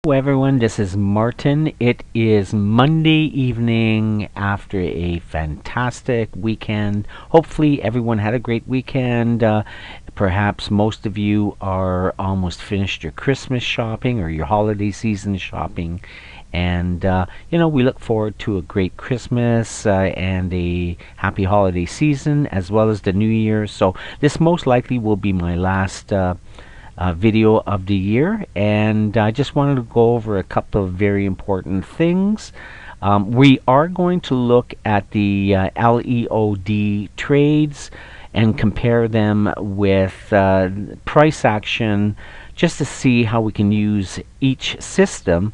Hello everyone, this is Martin. It is Monday evening after a fantastic weekend. Hopefully everyone had a great weekend. Perhaps most of you are almost finished your Christmas shopping or your holiday season shopping. And, we look forward to a great Christmas and a happy holiday season as well as the New Year. So this most likely will be my last video of the year, and I just wanted to go over a couple of very important things. We are going to look at the LEOD trades and compare them with price action just to see how we can use each system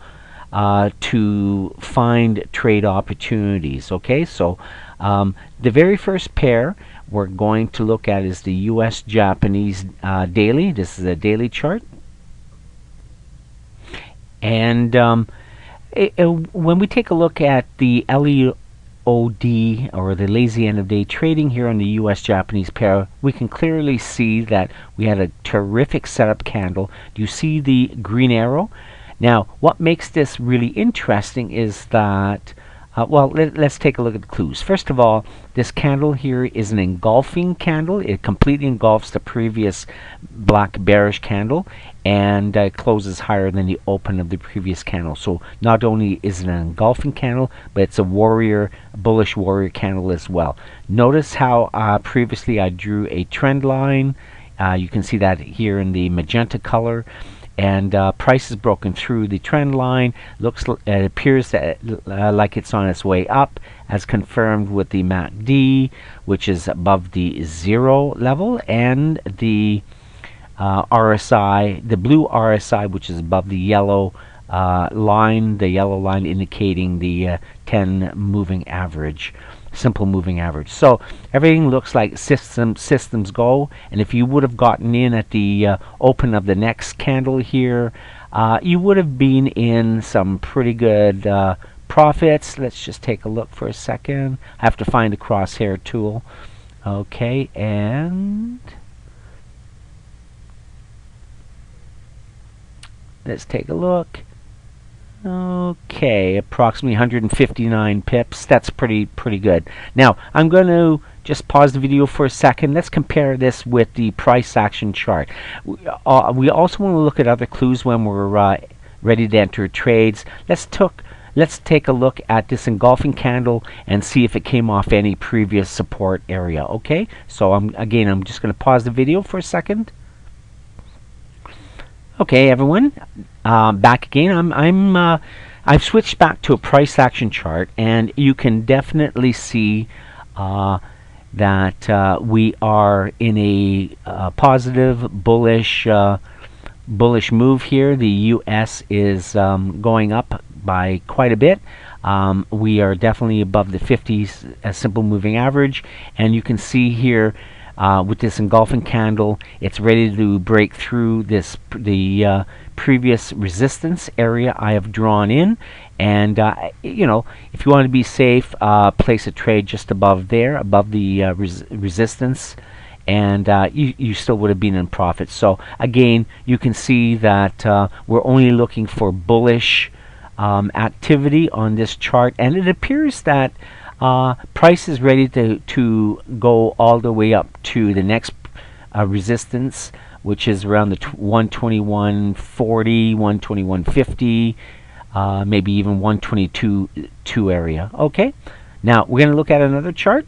to find trade opportunities. Okay, so the very first pair we're going to look at is the US Japanese daily. This is a daily chart. And when we take a look at the LEOD or the lazy end of day trading here on the US Japanese pair, we can clearly see that we had a terrific setup candle. Do you see the green arrow? Now, what makes this really interesting is that let's take a look at the clues. First of all, this candle here is an engulfing candle. It completely engulfs the previous black bearish candle and closes higher than the open of the previous candle. So not only is it an engulfing candle, but it's a bullish warrior candle as well. Notice how previously I drew a trend line. You can see that here in the magenta color. And price is broken through the trend line. It appears that like it's on its way up, as confirmed with the MACD, which is above the 0 level, and the RSI, the blue RSI, which is above the yellow line. The yellow line indicating the 10 moving average. Simple moving average. So everything looks like systems go, and if you would have gotten in at the open of the next candle here, you would have been in some pretty good profits. Let's just take a look for a second. I have to find the crosshair tool. Okay, and let's take a look. Okay, approximately 159 pips. That's pretty good. Now, I'm going to just pause the video for a second. Let's compare this with the price action chart. We also want to look at other clues when we're ready to enter trades. Let's take a look at this engulfing candle and see if it came off any previous support area. Okay, so I'm just going to pause the video for a second. Okay, everyone, back again. I've switched back to a price action chart, and you can definitely see that we are in a positive, bullish move here. The U.S. is going up by quite a bit. We are definitely above the 50s simple moving average, and you can see here. With this engulfing candle, it's ready to break through the previous resistance area I have drawn in, and if you want to be safe, place a trade just above there, above the resistance, and you still would have been in profit. So again, you can see that we're only looking for bullish activity on this chart, and it appears that price is ready to go all the way up to the next resistance, which is around the 121.40, 121.50, maybe even 122.2 area. Okay, now we're going to look at another chart.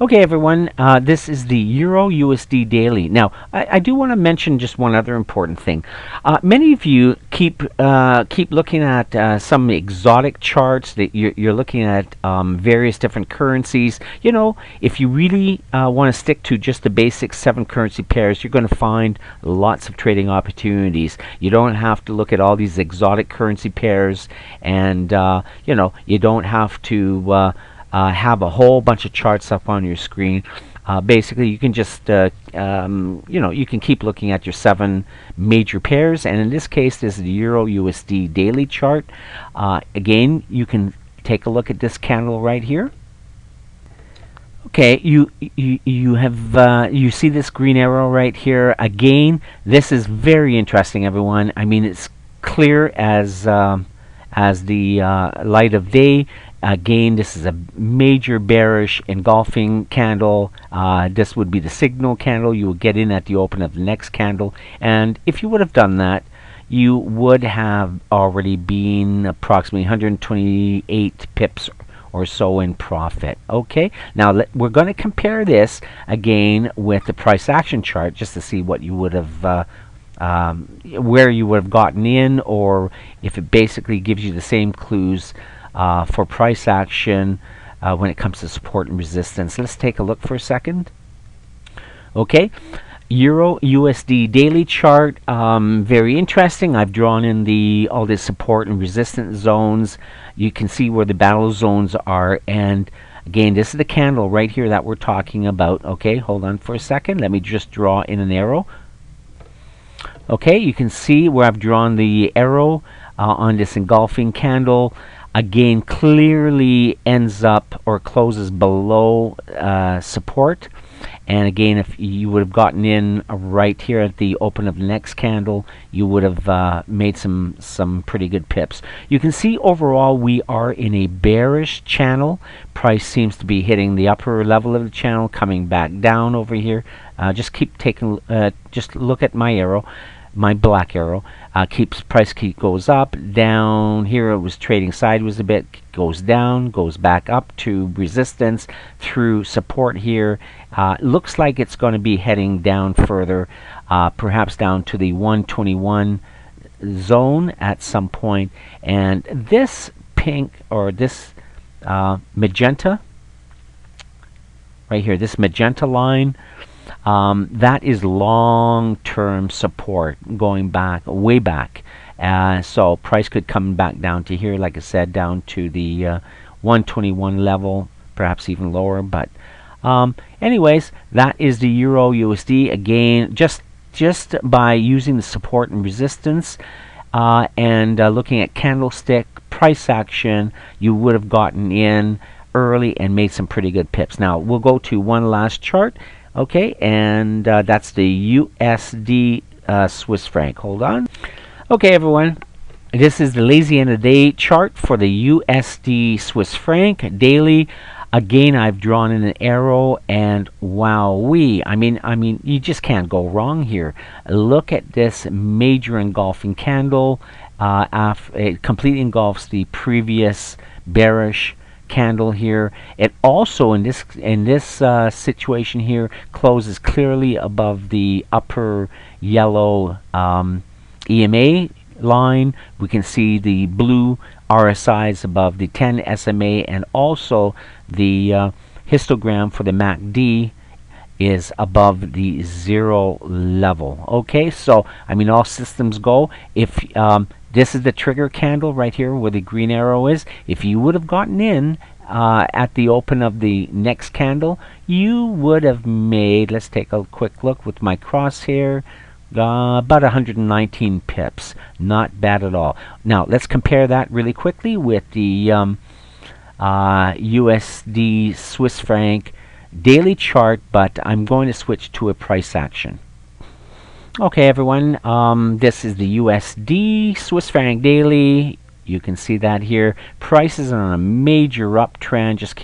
Okay, everyone, this is the Euro USD daily. Now, I do want to mention just one other important thing. Many of you keep looking at some exotic charts that you're looking at various different currencies. You know, if you really want to stick to just the basic 7 currency pairs, you're going to find lots of trading opportunities. You don't have to look at all these exotic currency pairs, and you don't have to have a whole bunch of charts up on your screen. Basically, you can just you can keep looking at your 7 major pairs, and in this case, this is the Euro USD daily chart. Again, you can take a look at this candle right here. Okay, you have you see this green arrow right here again. This is very interesting, everyone. I mean, it's clear as the light of day. Again, this is a major bearish engulfing candle. This would be the signal candle. You will get in at the open of the next candle, and if you would have done that, you would have already been approximately 128 pips or so in profit. Okay, now we're going to compare this again with the price action chart just to see what you would have where you would have gotten in, or if it basically gives you the same clues for price action when it comes to support and resistance. Let's take a look for a second. Okay, Euro USD daily chart, very interesting. I've drawn in all the support and resistance zones. You can see where the battle zones are, and again, this is the candle right here that we're talking about. Okay, hold on for a second. Let me just draw in an arrow. Okay, you can see where I've drawn the arrow on this engulfing candle. Again, clearly ends up or closes below support. And again, if you would have gotten in right here at the open of the next candle, you would have made some pretty good pips. You can see overall we are in a bearish channel. Price seems to be hitting the upper level of the channel, coming back down over here. Just keep taking, just look at my arrow, my black arrow. Price goes up, down. Here it was trading sideways a bit, goes down, goes back up to resistance, through support here. Looks like it's going to be heading down further, perhaps down to the 121 zone at some point. And this pink, or this magenta right here, this magenta line, that is long-term support going back, way back. So price could come back down to here, like I said, down to the 121 level, perhaps even lower. But anyways, that is the Euro USD. Again, just by using the support and resistance and looking at candlestick price action, you would have gotten in early and made some pretty good pips. Now we'll go to one last chart. Okay, and that's the USD Swiss franc. Hold on. Okay, everyone. This is the lazy end of the day chart for the USD Swiss franc daily. Again, I've drawn in an arrow, and wowee! I mean, you just can't go wrong here. Look at this major engulfing candle. It completely engulfs the previous bearish candle here. It also in this situation here closes clearly above the upper yellow EMA line. We can see the blue RSIs above the 10 SMA, and also the histogram for the MACD is above the 0 level. Okay, so I mean, all systems go. If this is the trigger candle right here where the green arrow is. If you would have gotten in at the open of the next candle, you would have made, let's take a quick look with my crosshair, about 119 pips. Not bad at all. Now let's compare that really quickly with the USD Swiss franc daily chart, but I'm going to switch to a price action. Okay, everyone, this is the USD Swiss franc daily. You can see that here. Price is on a major uptrend, just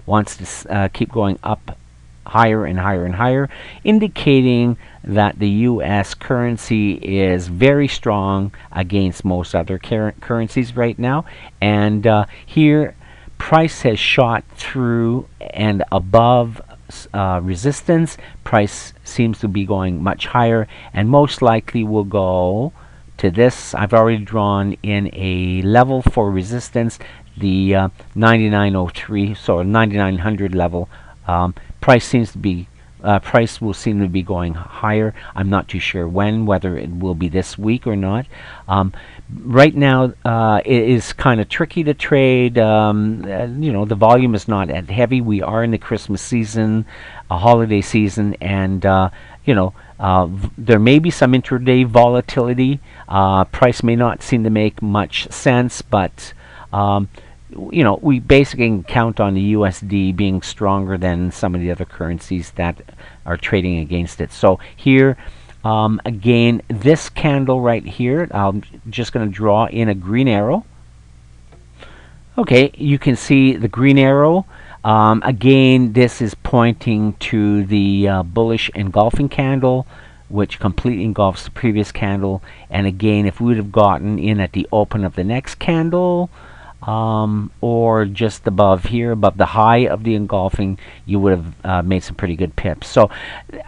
wants to keep going up higher and higher and higher, indicating that the US currency is very strong against most other currencies right now. And here, price has shot through and above resistance. Price seems to be going much higher, and most likely will go to this. I've already drawn in a level for resistance, the 9903, so 9900 level. Price will seem to be going higher. I'm not too sure when, whether it will be this week or not. Right now, it is kind of tricky to trade. You know, the volume is not that heavy. We are in the Christmas season, a holiday season, and you know, there may be some intraday volatility. Price may not seem to make much sense, but we basically can count on the USD being stronger than some of the other currencies that are trading against it. So here, again, this candle right here, I'm just going to draw in a green arrow. Okay, you can see the green arrow. Again, this is pointing to the bullish engulfing candle, which completely engulfs the previous candle. And again, if we would have gotten in at the open of the next candle, or just above here, above the high of the engulfing, you would have made some pretty good pips. So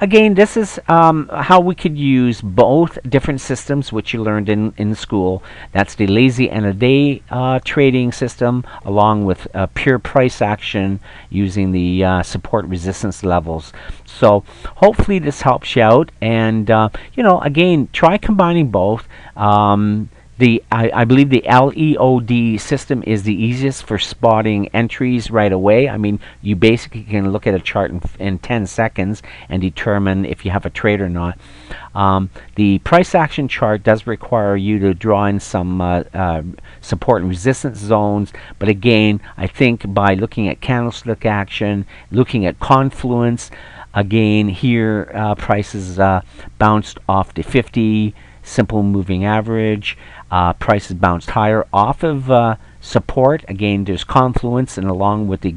again, this is how we could use both different systems which you learned in school. That's the lazy and a day trading system, along with pure price action using the support resistance levels. So hopefully this helps you out, and again, try combining both. I believe the LEOD system is the easiest for spotting entries right away. I mean, you basically can look at a chart in 10 seconds and determine if you have a trade or not. The price action chart does require you to draw in some support and resistance zones, but again, I think by looking at candlestick action, looking at confluence, again here prices bounced off the 50 simple moving average. Prices bounced higher off of support. Again, there's confluence, and along with the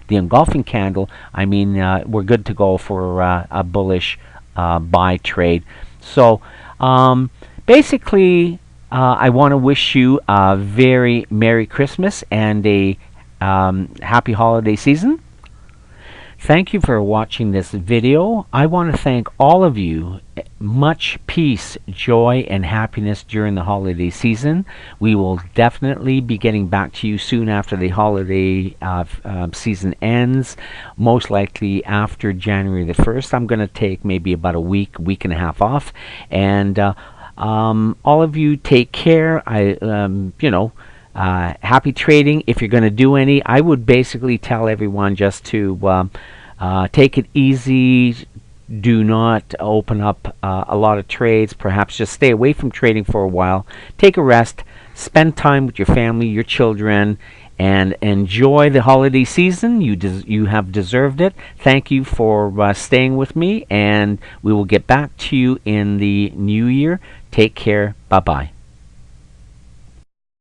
engulfing candle, I mean, we're good to go for a bullish buy trade. So basically, I want to wish you a very Merry Christmas and a happy holiday season. Thank you for watching this video. I want to thank all of you. Much peace, joy, and happiness during the holiday season. We will definitely be getting back to you soon after the holiday season ends, most likely after January the 1st. I'm going to take maybe about a week and a half off. And all of you take care. Happy trading. If you're going to do any, I would basically tell everyone just to take it easy. Do not open up a lot of trades. Perhaps just stay away from trading for a while. Take a rest. Spend time with your family, your children, and enjoy the holiday season. You have deserved it. Thank you for staying with me, and we will get back to you in the new year. Take care. Bye-bye.